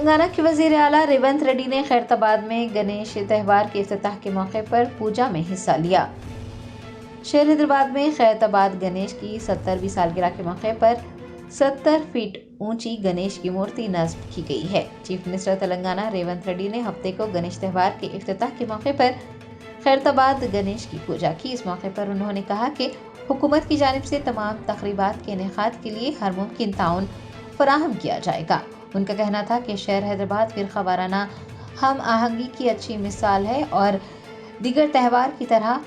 تلنگانہ کے وزیر اعلیٰ ریونت ریڈی نے خیرتآباد میں گنیش تہوار کے افتتاح کے موقع پر پوجا میں حصہ لیا۔ شہر حیدرآباد میں خیرتآباد گنیش کی 70ویں سالگرہ کے موقع پر 70 فٹ اونچی گنیش کی مورتی نصب کی گئی ہے۔ چیف منسٹر تلنگانہ ریونت ریڈی نے ہفتے کو گنیش تہوار کے افتتاح کے موقع پر خیرتآباد گنیش کی پوجا کی۔ اس موقع پر انہوں نے کہا کہ حکومت کی جانب سے تمام تقریبات کے انعقاد کے لیے ہر ممکن تعاون فراہم کیا جائے گا۔ ان کا کہنا تھا کہ شہر حیدرآباد فرقہ وارانہ ہم آہنگی کی اچھی مثال ہے اور دیگر تہوار کی طرح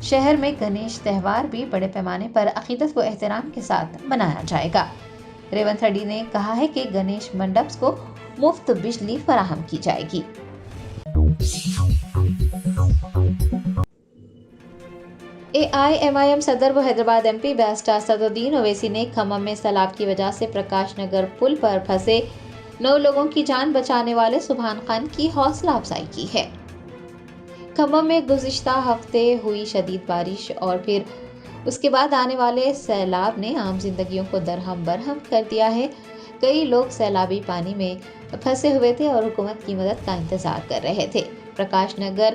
شہر میں گنیش تہوار بھی بڑے پیمانے پر عقیدت و احترام کے ساتھ منایا جائے گا۔ ریونت ریڈی نے کہا ہے کہ گنیش منڈپس کو مفت بجلی فراہم کی جائے گی۔ AIMIM صدر و حیدرآباد MP بیرسٹر اسدالدین اویسی نے کھمم میں سیلاب کی وجہ سے پرکاش نگر پل پر پھنسے 9 لوگوں کی جان بچانے والے سبحان خان کی حوصلہ افزائی کی ہے۔ کھمم میں گزشتہ ہفتے ہوئی شدید بارش اور پھر اس کے بعد آنے والے سیلاب نے عام زندگیوں کو درہم برہم کر دیا ہے۔ کئی لوگ سیلابی پانی میں پھنسے ہوئے تھے اور حکومت کی مدد کا انتظار کر رہے تھے۔ پرکاش نگر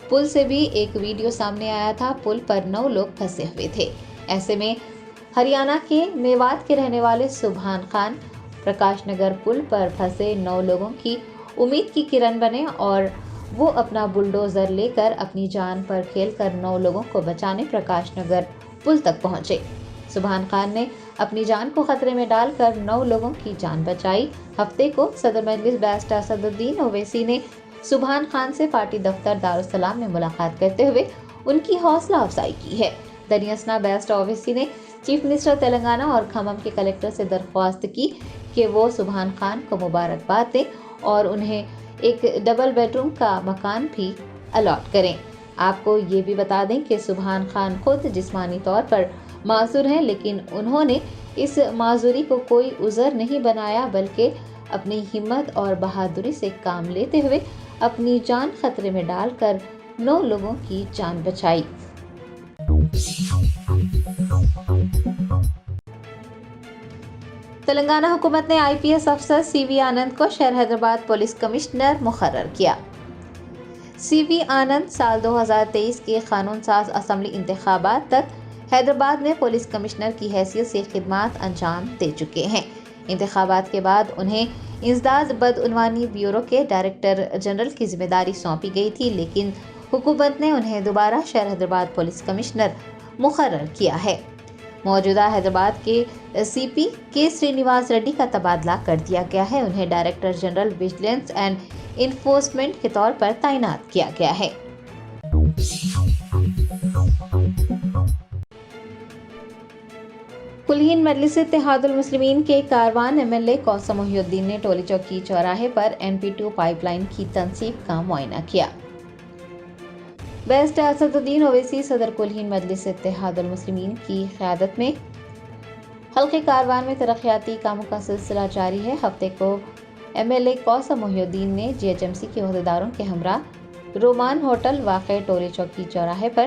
پل سے بھی ایک ویڈیو سامنے آیا تھا۔ پل پر 9 لوگ پھنسے ہوئے تھے۔ ایسے میں ہریانہ کے میوات کے رہنے والے سبحان خان پرکاش نگر پل پر پھنسے 9 لوگوں کی امید کی کرن بنے اور وہ اپنا بلڈوزر لے کر اپنی جان پر کھیل کر 9 لوگوں کو بچانے پرکاش نگر پل تک پہنچے۔ سبحان خان نے اپنی جان کو خطرے میں ڈال کر 9 لوگوں کی جان بچائی۔ ہفتے کو صدر مجلس بیرسٹر اسدالدین اویسی نے سبحان خان سے پارٹی دفتر دارالسلام میں ملاقات کرتے ہوئے ان کی حوصلہ افزائی کی ہے۔ دریں اثنا بیرسٹر اویسی نے چیف منسٹر تلنگانہ اور کھمم کے کلکٹر سے درخواست کی کہ وہ سبحان خان کو مبارکباد دیں اور انہیں ایک ڈبل بیڈ روم کا مکان بھی الاٹ کریں۔ آپ کو یہ بھی بتا دیں کہ سبحان خان خود جسمانی طور پر معذور ہیں، لیکن انہوں نے اس معذوری کو کوئی عذر نہیں بنایا بلکہ اپنی ہمت اور بہادری سے کام لیتے ہوئے اپنی جان خطرے میں ڈال کر 9 لوگوں کی جان بچائی۔ تلنگانہ حکومت نے IPS افسر CV آنند کو شہر حیدرآباد پولیس کمشنر مقرر کیا۔ CV آنند سال 2023 کے قانون ساز اسمبلی انتخابات تک حیدرآباد میں پولیس کمشنر کی حیثیت سے خدمات انجام دے چکے ہیں۔ انتخابات کے بعد انہیں انسداد بدعنوانی بیورو کے ڈائریکٹر جنرل کی ذمہ داری سونپی گئی تھی، لیکن حکومت نے انہیں دوبارہ شہر حیدرآباد پولیس کمشنر مقرر کیا ہے۔ موجودہ حیدرآباد کے CP کے سرینیواس ریڈی کا تبادلہ کر دیا گیا ہے۔ انہیں director general vigilance and enforcement کے طور پر تعینات کیا گیا ہے۔ کلہین مجلس اتحاد المسلمین کے کاروان MLA کوثر محی الدین نے ٹولی چوکی چوراہے پر NP2 پائپ لائن کی تنصیب کا معائنہ کیا۔ بیرسٹر اسدالدین اویسی صدر کلہین مجلس اتحاد المسلمین کی قیادت میں حلقے کاروان میں ترقیاتی کاموں کا سلسلہ جاری ہے۔ ہفتے کو MLA کوثر محی الدین نے GHMC کے عہدیداروں کے ہمراہ رومان ہوٹل واقع ٹولی چوکی چوراہے پر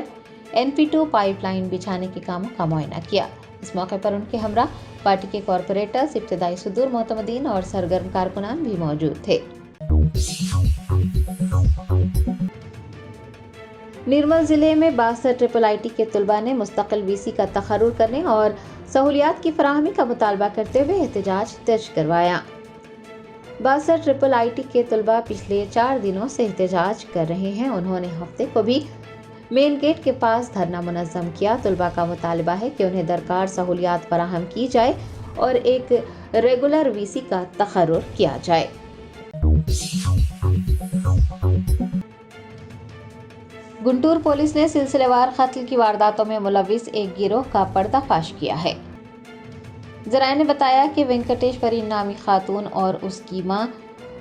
NP2 پائپ لائن بچھانے کے کاموں کا معائنہ کیا۔ اس موقع پر ان کے ہمراہ پارٹی کے کارپوریٹرز، ابتدائی صدور معتمدین اور سرگرم کارکنان بھی موجود تھے۔ نرمل ضلع میں 62 IIT کے طلباء نے مستقل VC کا تقرر کرنے اور سہولیات کی فراہمی کا مطالبہ کرتے ہوئے احتجاج درج کروایا۔ 62 IIT کے طلباء پچھلے 4 دنوں سے احتجاج کر رہے ہیں۔ انہوں نے ہفتے کو بھی مین گیٹ کے پاس دھرنا منظم کیا۔ طلباء کا مطالبہ ہے کہ انہیں درکار سہولیات فراہم کی جائے اور ایک ریگولر VC کا تقرر کیا جائے۔ گنٹور پولیس نے سلسلہ وار قتل کی وارداتوں میں ملوث ایک گروہ کا پردہ فاش کیا ہے۔ ذرائع نے بتایا کہ وینکٹیشوری نامی خاتون اور اس کی ماں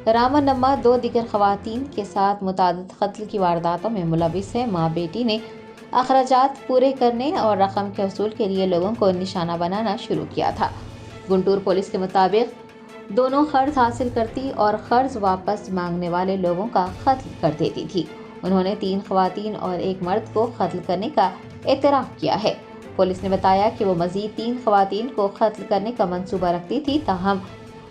رامنما 2 دیگر خواتین کے ساتھ متعدد قتل کی وارداتوں میں ملوث ہے۔ ماں بیٹی نے اخراجات پورے کرنے اور رقم کے حصول کے لیے لوگوں کو نشانہ بنانا شروع کیا تھا۔ گنٹور پولیس کے مطابق دونوں قرض حاصل کرتی اور قرض واپس مانگنے والے لوگوں کا قتل کر دیتی تھی۔ انہوں نے 3 خواتین اور 1 مرد کو قتل کرنے کا اعتراف کیا ہے۔ پولیس نے بتایا کہ وہ مزید 3 خواتین کو قتل کرنے کا منصوبہ رکھتی تھی، تاہم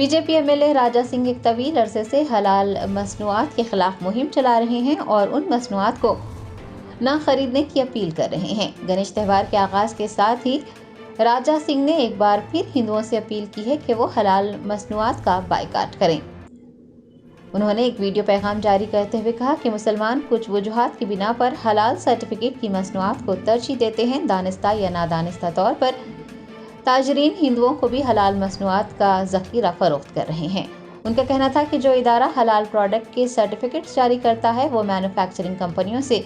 B J P M L A Raja Singh ایک طویل عرصے سے حلال مصنوعات کے خلاف مہم چلا رہے ہیں اور ان مصنوعات کو نہ خریدنے کی اپیل کر رہے ہیں۔ گنیش تہوار کے آغاز کے ساتھ ہی راجہ سنگھ نے ایک بار پھر ہندوؤں سے اپیل کی ہے کہ وہ حلال مصنوعات کا بائیکاٹ کریں۔ انہوں نے ایک ویڈیو پیغام جاری کرتے ہوئے کہا کہ مسلمان کچھ وجوہات کی بنا پر حلال سرٹیفکیٹ کی مصنوعات کو ترجیح دیتے ہیں۔ دانستہ یا نادانستہ طور پر تاجرین ہندوؤں کو بھی حلال مصنوعات کا ذخیرہ فروخت کر رہے ہیں۔ ان کا کہنا تھا کہ جو ادارہ حلال پروڈکٹ کے سرٹیفکیٹس جاری کرتا ہے وہ مینوفیکچرنگ کمپنیوں سے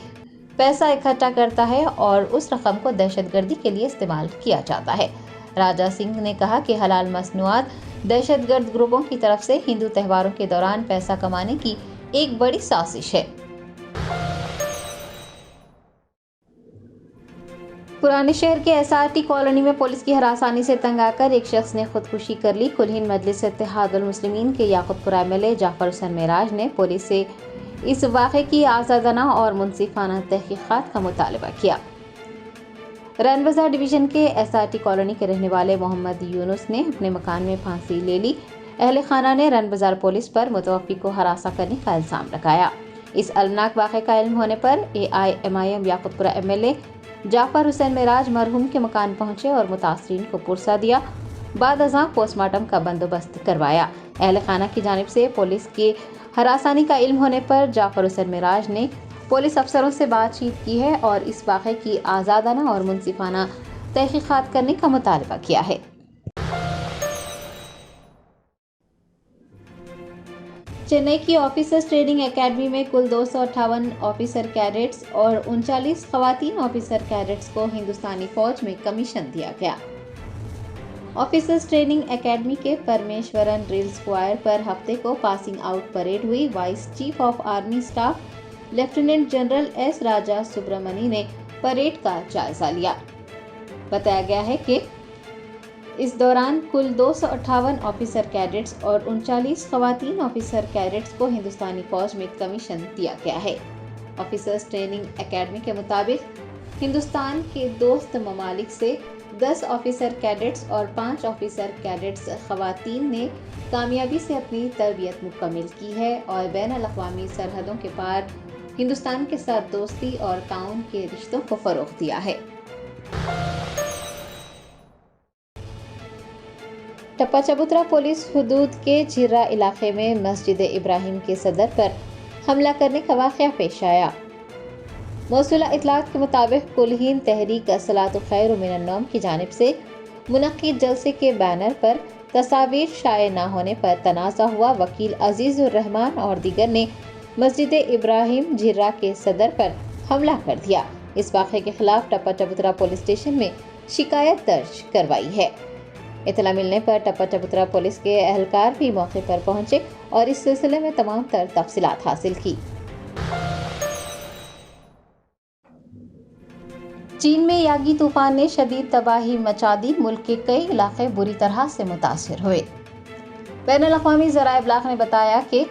پیسہ اکٹھا کرتا ہے اور اس رقم کو دہشت گردی کے لیے استعمال کیا جاتا ہے۔ راجہ سنگھ نے کہا کہ حلال مصنوعات دہشت گرد گروپوں کی طرف سے ہندو تہواروں کے دوران پیسہ کمانے کی ایک بڑی سازش ہے۔ پرانے شہر کے ایس آر ٹی کالونی میں پولیس کی ہراسانی سے تنگ آ کر ایک شخص نے خودکشی کر لی۔ کل ہند مجلس اتحاد المسلمین کے یاقوت پورہ ایم ایل اے جعفر حسین معراج نے پولیس سے اس واقعے کی آزادانہ اور منصفانہ تحقیقات کا مطالبہ کیا۔ رن بازار ڈویژن کے ایس آر ٹی کالونی کے رہنے والے محمد یونس نے اپنے مکان میں پھانسی لے لی۔ اہل خانہ نے رن بازار پولیس پر متوفی کو ہراساں کرنے کا الزام لگایا۔ اس المناک واقعے کا علم ہونے پر اے آئی ایم آئی ایم یاقوت پورہ ایم ایل اے جعفر حسین معراج مرحوم کے مکان پہنچے اور متاثرین کو پرسہ دیا۔ بعد ازاں پوسٹ مارٹم کا بندوبست کروایا۔ اہل خانہ کی جانب سے پولیس کے ہراسانی کا علم ہونے پر جعفر حسین معراج نے پولیس افسروں سے بات چیت کی ہے اور اس واقعے کی آزادانہ اور منصفانہ تحقیقات کرنے کا مطالبہ کیا ہے۔ چنئی کی آفیسرز ٹریننگ اکیڈمی میں کل 258 آفیسر کیڈٹس اور 39 خواتین آفیسر کیڈٹس کو ہندوستانی فوج میں کمیشن دیا گیا۔ آفیسرز ٹریننگ اکیڈمی کے پرمیشورن ڈرل اسکوائر پر ہفتے کو پاسنگ آؤٹ پریڈ ہوئی۔ Vice chief of army staff lieutenant general S Raja Subramani نے پریڈ کا جائزہ لیا۔ بتایا گیا ہے کہ اس دوران کل 258 آفیسر کیڈٹس اور 39 خواتین آفیسر کیڈٹس کو ہندوستانی فوج میں کمیشن دیا گیا ہے۔ آفیسرز ٹریننگ اکیڈمی کے مطابق ہندوستان کے دوست ممالک سے 10 آفیسر کیڈٹس اور 5 آفیسر کیڈٹس خواتین نے کامیابی سے اپنی تربیت مکمل کی ہے اور بین الاقوامی سرحدوں کے پار ہندوستان کے ساتھ دوستی اور تعاون کے رشتوں کو فروغ دیا ہے۔ ٹپا چبوترا پولیس حدود کے جھرا علاقے میں مسجد ابراہیم کے صدر پر حملہ کرنے کا واقعہ پیش آیا۔ موصولہ اطلاعات کے مطابق کل ہند تحریک الصلاۃ خیر من النوم کی جانب سے منعقد جلسے کے بینر پر تصاویر شائع نہ ہونے پر تنازع ہوا۔ وکیل عزیز الرحمان اور دیگر نے مسجد ابراہیم جھرا کے صدر پر حملہ کر دیا۔ اس واقعے کے خلاف ٹپا چبوترا پولیس اسٹیشن میں شکایت درج کروائی ہے۔ اطلاع ملنے پر ٹپا چبوترا پولیس کے اہلکار بھی موقع پر پہنچے اور اس سلسلے میں تمام تر تفصیلات حاصل کی۔ چین میں یاگی طوفان نے شدید تباہی مچا دی۔ ملک کے کئی علاقے بری طرح سے متاثر ہوئے۔ بین الاقوامی ذرائع ابلاغ نے بتایا کہ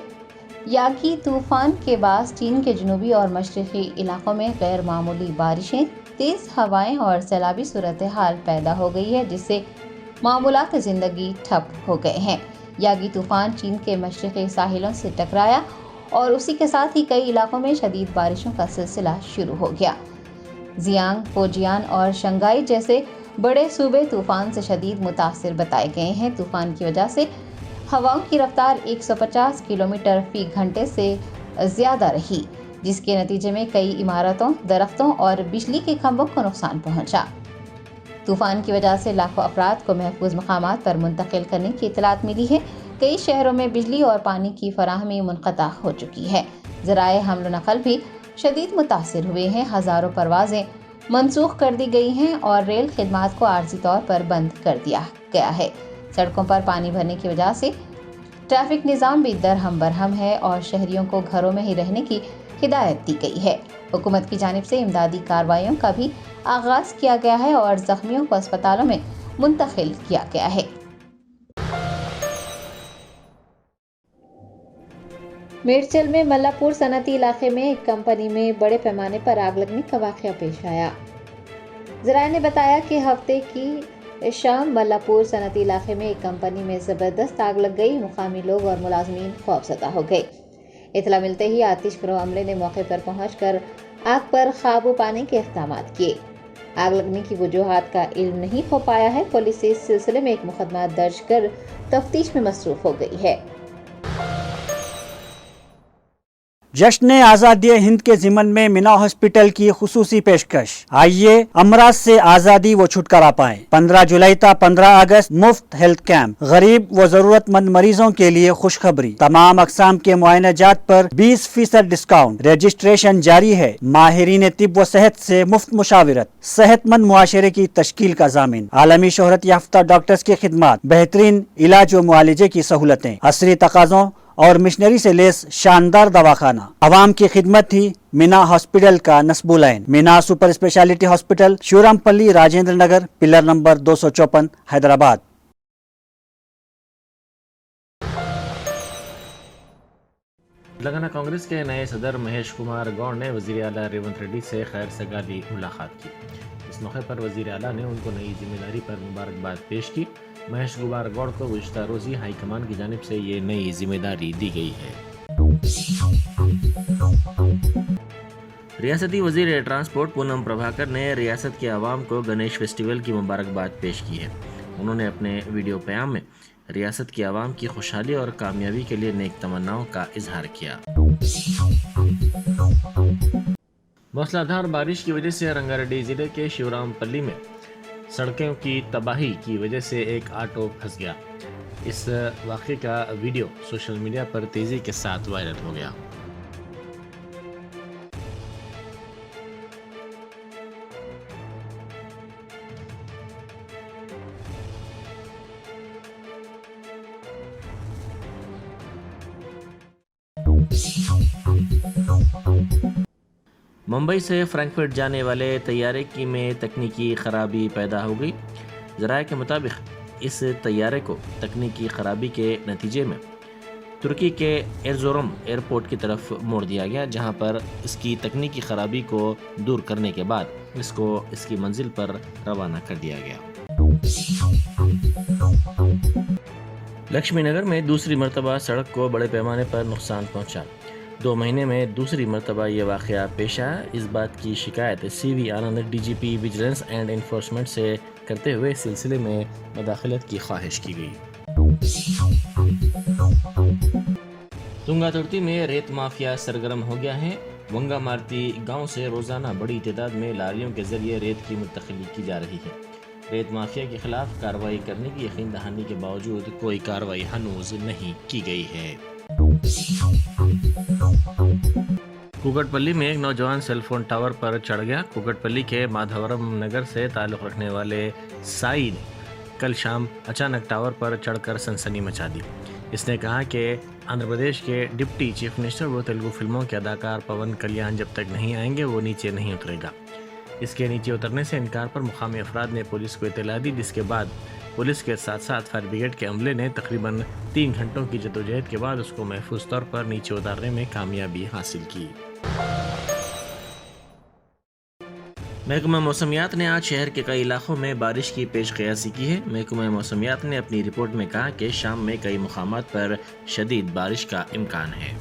یاگی طوفان کے باعث چین کے جنوبی اور مشرقی علاقوں میں غیر معمولی بارشیں، تیز ہوائیں اور سیلابی صورتحال پیدا ہو گئی ہے، جس سے معمولات زندگی ٹھپ ہو گئے ہیں۔ یاگی طوفان چین کے مشرقی ساحلوں سے ٹکرایا اور اسی کے ساتھ ہی کئی علاقوں میں شدید بارشوں کا سلسلہ شروع ہو گیا۔ زیانگ، فوجیان اور شنگھائی جیسے بڑے صوبے طوفان سے شدید متاثر بتائے گئے ہیں۔ طوفان کی وجہ سے ہواؤں کی رفتار 150 کلومیٹر فی گھنٹے سے زیادہ رہی، جس کے نتیجے میں کئی عمارتوں، درختوں اور بجلی کے کھمبوں کو نقصان پہنچا۔ طوفان کی وجہ سے لاکھوں افراد کو محفوظ مقامات پر منتقل کرنے کی اطلاعات ملی ہے۔ کئی شہروں میں بجلی اور پانی کی فراہمی منقطع ہو چکی ہے۔ ذرائع حمل و نقل بھی شدید متاثر ہوئے ہیں۔ ہزاروں پروازیں منسوخ کر دی گئی ہیں اور ریل خدمات کو عارضی طور پر بند کر دیا گیا ہے۔ سڑکوں پر پانی بھرنے کی وجہ سے ٹریفک نظام بھی درہم برہم ہے اور شہریوں کو گھروں میں ہی رہنے کی ہدایت دی گئی ہے۔ حکومت کی جانب سے امدادی کارروائیوں کا بھی آغاز کیا گیا ہے اور زخمیوں کو اسپتالوں میں منتقل کیا گیا ہے۔ میرچل میں ملا پور صنعتی علاقے میں ایک کمپنی میں بڑے پیمانے پر آگ لگنے کا واقعہ پیش آیا۔ ذرائع نے بتایا کہ ہفتے کی اس شام ملاپور صنعتی علاقے میں ایک کمپنی میں زبردست آگ لگ گئی. مقامی لوگ اور ملازمین خوفزدہ ہو گئے. اطلاع ملتے ہی آتش پرو عملے نے موقع پر پہنچ کر آگ پر قابو پانے کے اقدامات کیے. آگ لگنے کی وجوہات کا علم نہیں ہو پایا ہے. پولیس اس سلسلے میں ایک مقدمہ درج کر تفتیش میں مصروف ہو گئی ہے. جشن آزادی ہند کے ضمن میں مینا ہاسپٹل کی خصوصی پیشکش. آئیے امراض سے آزادی و چھٹکارا پائیں. 15 جولائی تا 15 اگست مفت ہیلتھ کیمپ. غریب و ضرورت مند مریضوں کے لیے خوشخبری. تمام اقسام کے معائنہ جات پر 20% ڈسکاؤنٹ. رجسٹریشن جاری ہے. ماہرین طب و صحت سے مفت مشاورت. صحت مند معاشرے کی تشکیل کا ضامن. عالمی شہرت یافتہ ڈاکٹرز کی خدمات. بہترین علاج و معالجے کی سہولتیں. عصری تقاضوں اور مشنری سے لیس شاندار دواخانہ. عوام کی خدمت ہی مینا ہاسپٹل کا نصب العین. مینا سپر اسپیشلٹی ہاسپٹل، شیورام پلی، راجندر نگر، پلر نمبر 254، حیدرآباد. تلنگانہ کانگریس کے نئے صدر مہیش کمار گوڑ نے وزیر اعلیٰ ریونت ریڈی سے خیر سگالی ملاقات کی. اس موقع پر وزیر اعلیٰ نے ان کو نئی ذمہ داری پر مبارکباد پیش کی. مہیش کمار گوڑ کو گزشتہ روز ہائی کمان کی جانب سے یہ نئی ذمہ داری دی گئی ہے. ریاستی وزیر ٹرانسپورٹ پونم پربھاکر نے ریاست کے عوام کو گنیش فیسٹیول کی مبارکباد پیش کی ہے. انہوں نے اپنے ویڈیو پیام میں ریاست کے عوام کی خوشحالی اور کامیابی کے لیے نیک تمناؤں کا اظہار کیا. موسلا دھار بارش کی وجہ سے رنگا ریڈی ضلع کے شیورام پلی میں سڑکوں کی تباہی کی وجہ سے ایک آٹو پھنس گیا. اس واقعے کا ویڈیو سوشل میڈیا پر تیزی کے ساتھ وائرل ہو گیا. ممبئی سے فرینکفرٹ جانے والے طیارے کی میں تکنیکی خرابی پیدا ہو گئی. ذرائع کے مطابق اس طیارے کو تکنیکی خرابی کے نتیجے میں ترکی کے ایرزورم ایئرپورٹ کی طرف موڑ دیا گیا، جہاں پر اس کی تکنیکی خرابی کو دور کرنے کے بعد اس کو اس کی منزل پر روانہ کر دیا گیا. لکشمی نگر میں دوسری مرتبہ سڑک کو بڑے پیمانے پر نقصان پہنچا. 2 مہینے میں دوسری مرتبہ یہ واقعہ پیش آیا. اس بات کی شکایت C V Anand D G P vigilance and enforcement سے کرتے ہوئے سلسلے میں مداخلت کی خواہش کی گئی. تنگا ترتی میں ریت مافیا سرگرم ہو گیا ہے. ونگا مارتی گاؤں سے روزانہ بڑی تعداد میں لاریوں کے ذریعے ریت کی منتقلی کی جا رہی ہے. ریت مافیا کے خلاف کارروائی کرنے کی یقین دہانی کے باوجود کوئی کارروائی ہنوز نہیں کی گئی ہے. کوکٹ پلی میں ایک نوجوان سیل فون ٹاور پر چڑھ گیا. کوکٹ پلی کے مادھورم نگر سے تعلق رکھنے والے سائی نے کل شام اچانک ٹاور پر چڑھ کر سنسنی مچا دی. اس نے کہا کہ آندھرا پردیش کے ڈپٹی چیف منسٹر و تیلگو فلموں کے اداکار پون کلیان جب تک نہیں آئیں گے وہ نیچے نہیں اترے گا. اس کے نیچے اترنے سے انکار پر مقامی افراد نے پولیس کو اطلاع دی، جس کے بعد پولیس کے ساتھ ساتھ فائر بریگیڈ کے عملے نے تقریباً 3 گھنٹوں کی جدوجہد کے بعد اس کو محفوظ طور پر نیچے اتارنے میں کامیابی حاصل کی. محکمہ موسمیات نے آج شہر کے کئی علاقوں میں بارش کی پیش قیاسی کی ہے. محکمہ موسمیات نے اپنی رپورٹ میں کہا کہ شام میں کئی مقامات پر شدید بارش کا امکان ہے.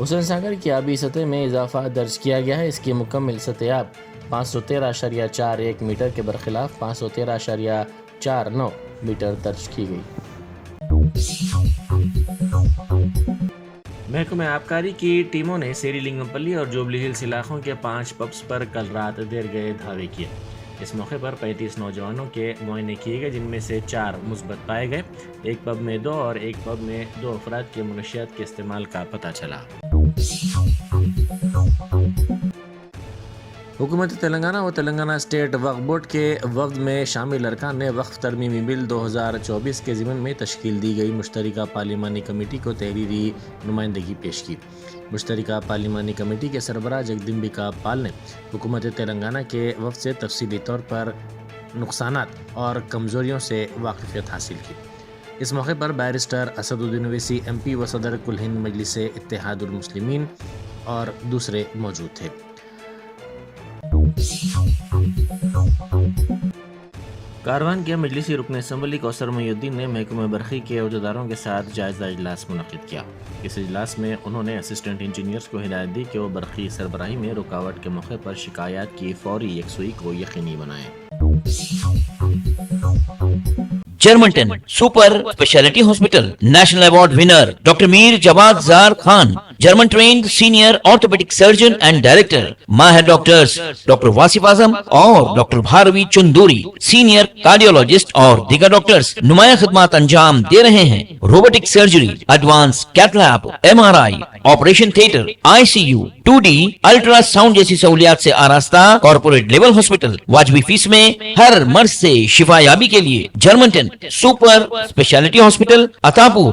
حسین ساگر کی آبی سطح میں اضافہ درج کیا گیا ہے. اس کی مکمل سطح آب 513.41 میٹر کے برخلاف 513.49 میٹر درج کی گئی. محکمہ آبکاری کی ٹیموں نے سیری لنگم پلی اور جوبلی ہلز علاقوں کے 5 پبس پر کل رات دیر گئے دھاوے کیے. اس موقع پر 35 نوجوانوں کے معائنے کیے گئے، جن میں سے 4 مثبت پائے گئے. ایک پب میں 2 اور ایک پب میں 2 افراد کے منشیات کے استعمال کا پتہ چلا. حکومت تلنگانہ و تلنگانہ اسٹیٹ وقف بورڈ کے وفد میں شامل ارکان نے وقف ترمیمی بل 2024 کے ضمن میں تشکیل دی گئی مشترکہ پارلیمانی کمیٹی کو تحریری نمائندگی پیش کی. مشترکہ پارلیمانی کمیٹی کے سربراہ جگدمبکا پال نے حکومت تلنگانہ کے وفد سے تفصیلی طور پر نقصانات اور کمزوریوں سے واقفیت حاصل کی. اس موقع پر بیرسٹر اسد الدین اویسی ایم پی و صدر کل ہند مجلس اتحاد المسلمین اور دوسرے موجود تھے. کاروان کیا مجلسی رکن اسمبلی کوثر محی الدین نے محکمہ برقی کے عہدیداروں کے ساتھ جائزہ اجلاس منعقد کیا۔ اس اجلاس میں انہوں نے اسسٹنٹ انجینئرز کو ہدایت دی کہ وہ برقی سربراہی میں رکاوٹ کے موقع پر شکایات کی فوری یکسوئی کو یقینی بنائیں۔ جرمنٹن super speciality hospital national award winner doctor Mir Jawad Zar Khan, German trained senior orthopedic surgeon and director, ماہر ڈاکٹرز ڈاکٹر واصف اعظم اور doctor Bharavi Chanduri, senior cardiologist اور دیگر ڈاکٹرز نمایاں خدمات انجام دے رہے ہیں۔ Robotic surgery, advance cath lab, MRI، operation theatre, ICU، 2D ultrasound جیسی سہولیات سے آراستہ کارپوریٹ لیول ہاسپٹل، واجبی فیس میں ہر مرض سے شفا یابی کے لیے جرمنٹن سپر اسپیشلٹی ہاسپٹل عطاپور۔